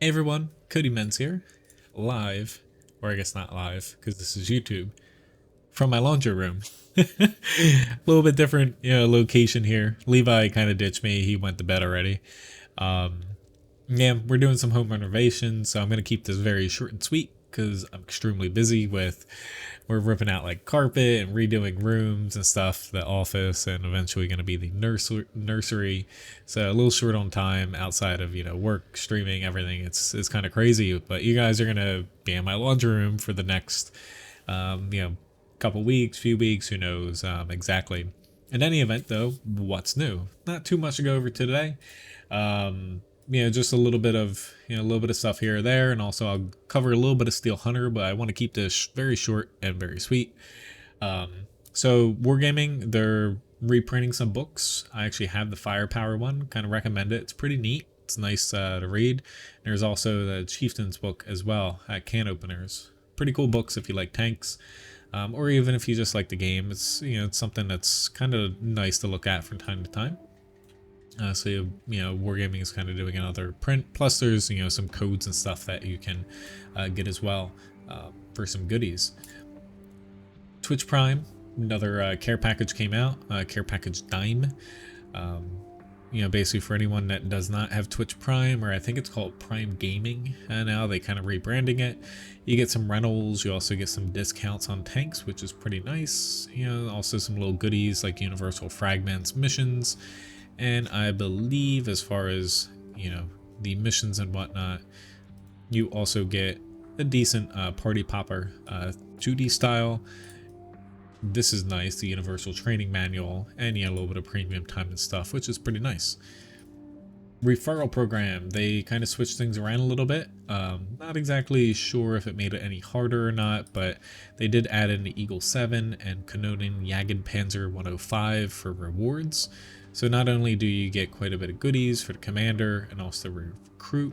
Hey everyone, Cody Menz here, live, or I guess not live, because this is YouTube, from my laundry room. A little bit different, location here. Levi kind of ditched me, he went to bed already. Um, yeah, we're doing some home renovations, so I'm going to keep this very short and sweet, because I'm extremely busy we're ripping out like carpet and redoing rooms and stuff, the office, and eventually going to be the nursery. So a little short on time outside of, work, streaming, everything. It's kind of crazy, but you guys are going to be in my laundry room for the next, couple weeks, few weeks, who knows exactly. In any event though, what's new? Not too much to go over today. Just a little bit of stuff here or there, and also I'll cover a little bit of Steel Hunter, but I want to keep this very short and very sweet. So Wargaming, they're reprinting some books. I actually have the Firepower one, kind of recommend it. It's pretty neat. It's nice to read. There's also the Chieftains book as well at Can Openers. Pretty cool books if you like tanks, or even if you just like the game. It's it's something that's kind of nice to look at from time to time. So Wargaming is kind of doing another print. Plus, there's some codes and stuff that you can get as well for some goodies. Twitch Prime, another care package came out. Care package Dime. Basically for anyone that does not have Twitch Prime, or I think it's called Prime Gaming now, they kind of rebranding it. You get some rentals. You also get some discounts on tanks, which is pretty nice. Also some little goodies like universal fragments, missions. And I believe as far as, the missions and whatnot, you also get a decent party popper 2D style. This is nice, the universal training manual, and a little bit of premium time and stuff, which is pretty nice. Referral program, they kind of switched things around a little bit. Not exactly sure if it made it any harder or not, but they did add in the Eagle 7 and Kanonen Jagd Panzer 105 for rewards. So not only do you get quite a bit of goodies for the commander and also recruit,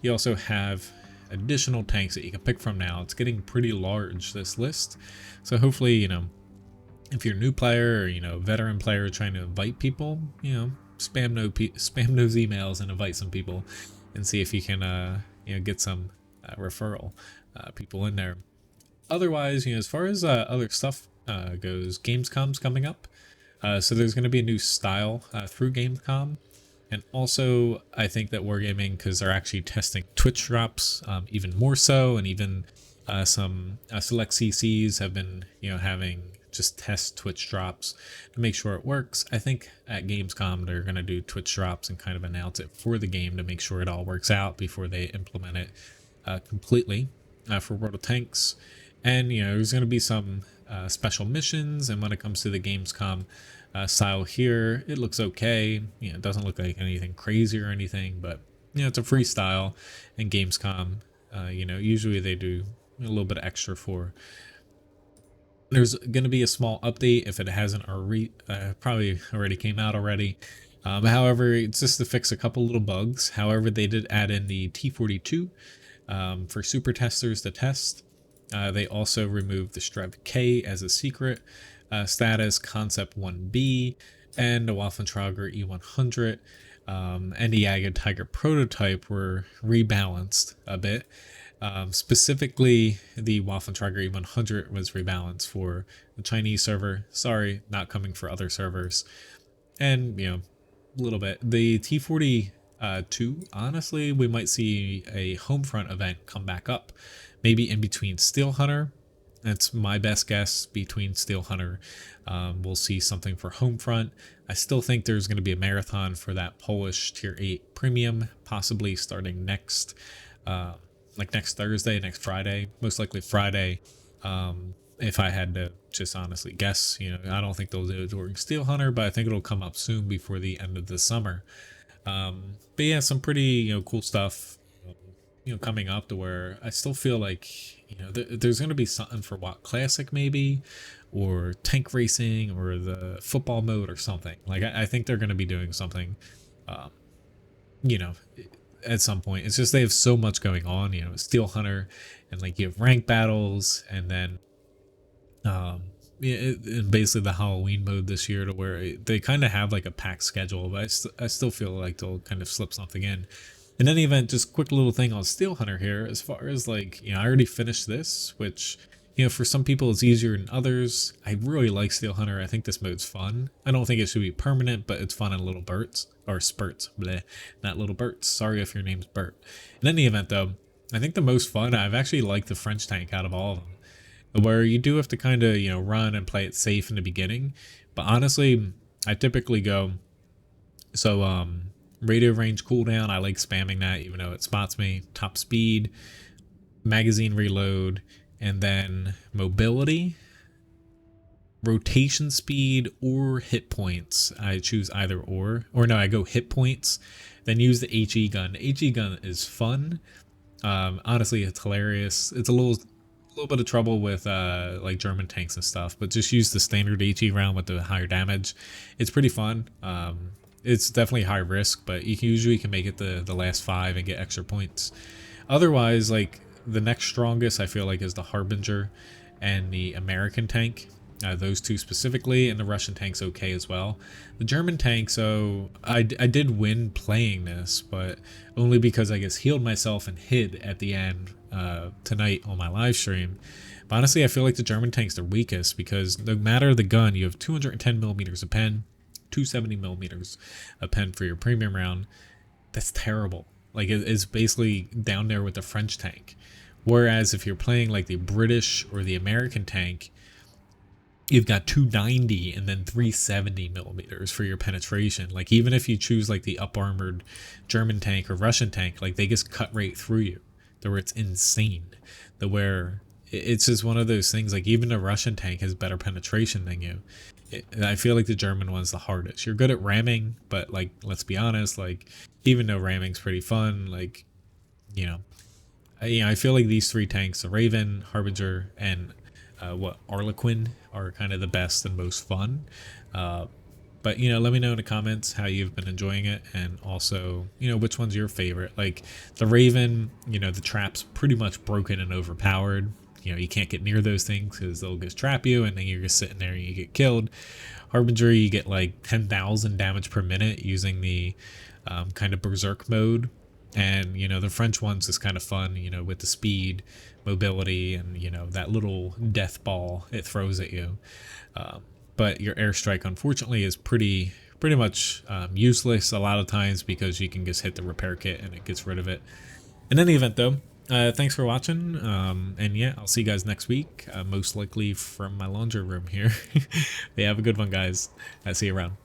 you also have additional tanks that you can pick from now. It's getting pretty large, this list. So hopefully, if you're a new player or, veteran player trying to invite people, spam those emails and invite some people and see if you can, get some referral people in there. Otherwise, as far as other stuff goes, Gamescom's coming up. So there's going to be a new style through Gamescom. And also, I think that Wargaming, because they're actually testing Twitch drops even more so, and even some select CCs have been, having just test Twitch drops to make sure it works. I think at Gamescom, they're going to do Twitch drops and kind of announce it for the game to make sure it all works out before they implement it completely for World of Tanks. And, there's going to be some special missions, and when it comes to the Gamescom style here, it looks okay. It doesn't look like anything crazy or anything, but it's a freestyle. And Gamescom, usually they do a little bit extra for. There's going to be a small update if it hasn't already, probably already came out already. However, it's just to fix a couple little bugs. However, they did add in the T42 for super testers to test. They also removed the Strev K as a secret status, Concept 1B, and the Waffentrager E100 and the Jagd Tiger prototype were rebalanced a bit. Specifically, the Waffentrager E100 was rebalanced for the Chinese server. Sorry, not coming for other servers. And, a little bit. The T42, honestly, we might see a Homefront event come back up. Maybe in between Steel Hunter. That's my best guess, between Steel Hunter. We'll see something for Homefront. I still think there's going to be a marathon for that Polish Tier 8 Premium, possibly starting next Thursday, next Friday, most likely Friday. If I had to just honestly guess, I don't think they'll do it during Steel Hunter, but I think it'll come up soon before the end of the summer. But yeah, some pretty, cool stuff, coming up to where I still feel like, there's going to be something for WoT Classic maybe, or tank racing, or the football mode or something. Like, I think they're going to be doing something, at some point. It's just they have so much going on, Steel Hunter, and like you have rank battles, and then basically the Halloween mode this year, to where they kind of have like a packed schedule, but I still feel like they'll kind of slip something in. In any event, just quick little thing on Steel Hunter here, as far as like, you know, I already finished this, which, you know, for some people it's easier than others. I really like Steel Hunter. I think this mode's fun. I don't think it should be permanent, but it's fun in little bursts, or spurts, bleh, not little bursts. Sorry if your name's Bert. In any event though, I think the most fun, I've actually liked the French tank out of all of them, where you do have to kind of, you know, run and play it safe in the beginning. But honestly, I typically go, so, radio range cooldown, I like spamming that even though it spots me. Top speed, magazine reload, and then mobility, rotation speed, or hit points. I choose either or no, I go hit points, then use the HE gun. The HE gun is fun. Honestly, it's hilarious. It's a little bit of trouble with like German tanks and stuff, but just use the standard HE round with the higher damage. It's pretty fun. It's definitely high risk, but you can usually make it the last 5 and get extra points. Otherwise, like the next strongest I feel like is the Harbinger and the American tank. Those two specifically, and the Russian tank's okay as well. The German tank, so I did win playing this, but only because I guess healed myself and hid at the end tonight on my live stream. But honestly, I feel like the German tank's the weakest because no matter the gun, you have 210 millimeters of pen, 270 millimeters of pen for your premium round. That's terrible. Like it's basically down there with the French tank. Whereas if you're playing like the British or the American tank, you've got 290 and then 370 millimeters for your penetration. Like even if you choose like the up armored German tank or Russian tank, like they just cut right through you. The where it's insane. The where it's just one of those things, like even the Russian tank has better penetration than you. I feel like the German one's the hardest. You're good at ramming, but like let's be honest, like even though ramming's pretty fun, like I feel like these 3 tanks, the Raven, Harbinger, and Arlequin, are kind of the best and most fun. But let me know in the comments how you've been enjoying it, and also which one's your favorite. Like the Raven, the trap's pretty much broken and overpowered. You can't get near those things because they'll just trap you, and then you're just sitting there and you get killed. Harbinger, you get like 10,000 damage per minute using the kind of berserk mode. And the French one's is kind of fun, with the speed, mobility, and that little death ball it throws at you. But your airstrike, unfortunately, is pretty much useless a lot of times because you can just hit the repair kit and it gets rid of it. In any event, though, thanks for watching, and yeah, I'll see you guys next week, most likely from my laundry room here. Yeah, have a good one, guys. I'll see you around.